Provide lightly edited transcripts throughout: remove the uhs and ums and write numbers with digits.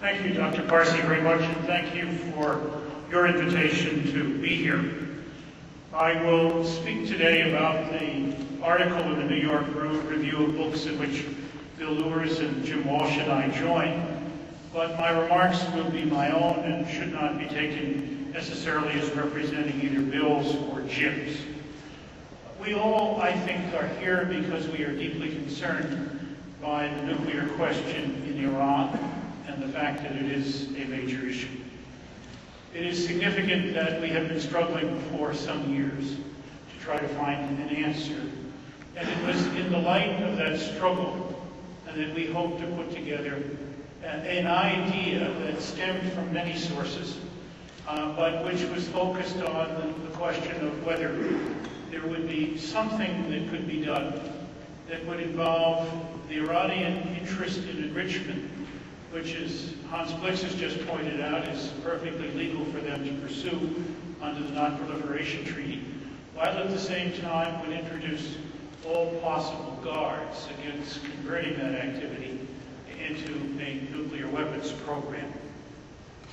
Thank you, Dr. Parsi, very much, and thank you for your invitation to be here. I will speak today about the article in the New York Review of Books in which Bill Lewis and Jim Walsh and I joined, but my remarks will be my own and should not be taken necessarily as representing either Bill's or Jim's. We all, I think, are here because we are deeply concerned by the nuclear question in Iran and the fact that it is a major issue. It is significant that we have been struggling for some years to try to find an answer. And it was in the light of that struggle that we hope to put together an idea that stemmed from many sources, but which was focused on the question of whether there would be something that could be done that would involve the Iranian interest in enrichment, which, as Hans Blix has just pointed out, is perfectly legal for them to pursue under the Non-Proliferation Treaty, while at the same time would introduce all possible guards against converting that activity into a nuclear weapons program.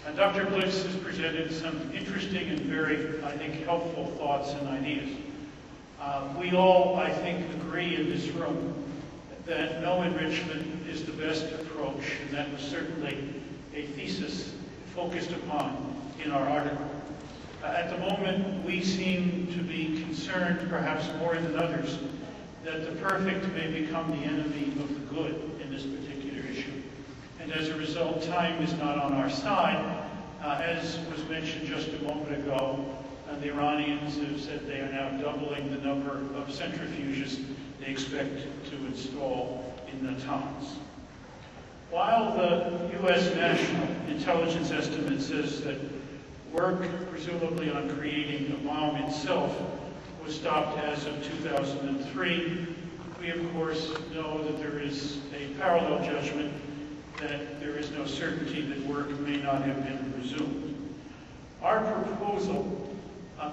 And Dr. Blix has presented some interesting and very, I think, helpful thoughts and ideas. We all, I think, agree in this room that no enrichment is the best approach, and that was certainly a thesis focused upon in our article. At the moment, we seem to be concerned, perhaps more than others, that the perfect may become the enemy of the good in this particular issue. And as a result, time is not on our side. As was mentioned just a moment ago, the Iranians have said they are now doubling the number of centrifuges they expect to install in Natanz. While the U.S. National Intelligence Estimate says that work, presumably on creating a bomb itself, was stopped as of 2003, we of course know that there is a parallel judgment that there is no certainty that work may not have been resumed. Our proposal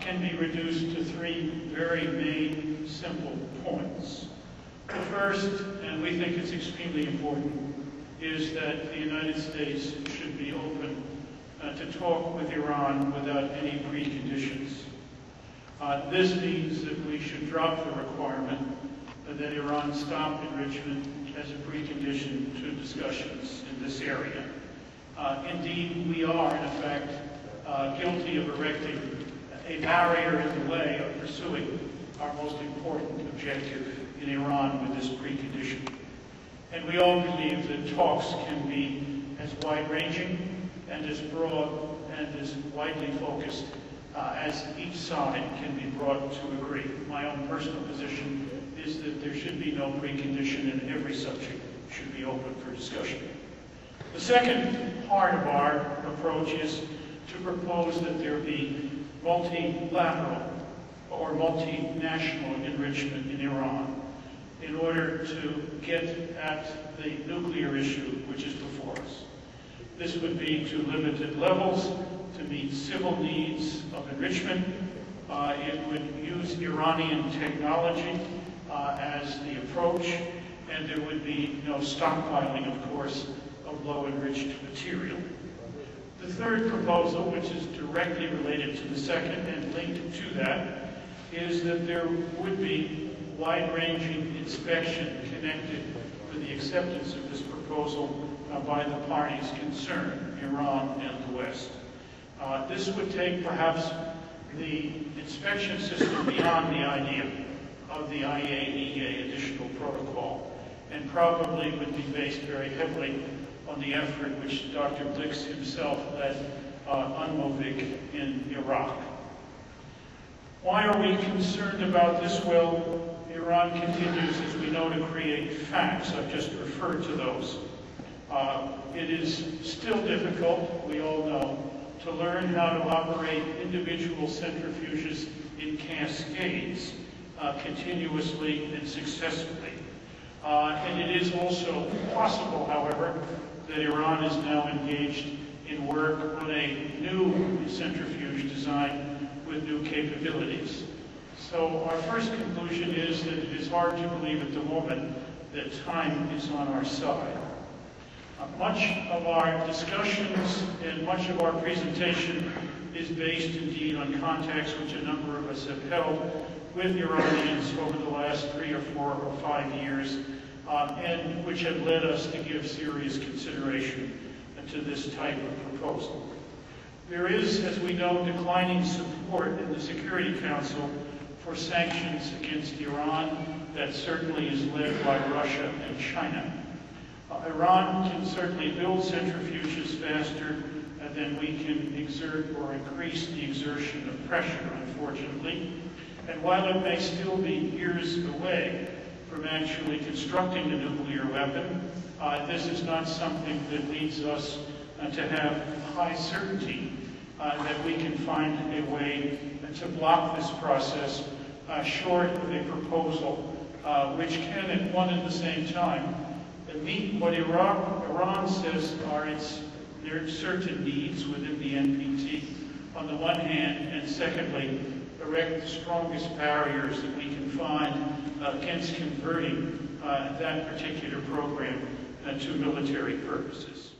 can be reduced to three very main, simple points. The first, and we think it's extremely important, is that the United States should be open to talk with Iran without any preconditions. This means that we should drop the requirement that Iran stop enrichment as a precondition to discussions in this area. Indeed, we are, in effect, guilty of erecting a barrier in the way of pursuing our most important objective in Iran with this precondition. And we all believe that talks can be as wide-ranging and as broad and as widely focused as each side can be brought to agree. My own personal position is that there should be no precondition and every subject should be open for discussion. The second part of our approach is to propose that there be multilateral or multinational enrichment in Iran in order to get at the nuclear issue which is before us. This would be to limited levels to meet civil needs of enrichment. It would use Iranian technology as the approach, and there would be no stockpiling, of course, of low-enriched material. The third proposal, which is directly related to the second and linked to that, is that there would be wide-ranging inspection connected with the acceptance of this proposal by the parties concerned, Iran and the West. This would take perhaps the inspection system beyond the idea of the IAEA additional protocol, and probably would be based very heavily on the effort which Dr. Blix himself led on Movik in Iraq. Why are we concerned about this? Well, Iran continues, as we know, to create facts. I've just referred to those. It is still difficult, we all know, to learn how to operate individual centrifuges in cascades continuously and successfully. And it is also possible, however, that Iran is now engaged in work on a new centrifuge design with new capabilities. So our first conclusion is that it is hard to believe at the moment that time is on our side. Much of our discussions and much of our presentation is based indeed on contacts which a number of us have held with Iranians over the last 3 or 4 or 5 years, and which have led us to give serious consideration to this type of proposal. There is, as we know, declining support in the Security Council for sanctions against Iran. That certainly is led by Russia and China. Iran can certainly build centrifuges faster than we can exert or increase the exertion of pressure, unfortunately. And while it may still be years away from actually constructing a nuclear weapon, this is not something that leads us to have high certainty that we can find a way to block this process short of a proposal which can at one and the same time meet what Iran says are their certain needs within the NPT on the one hand, and secondly, erect the strongest barriers that we can find against converting that particular program to military purposes.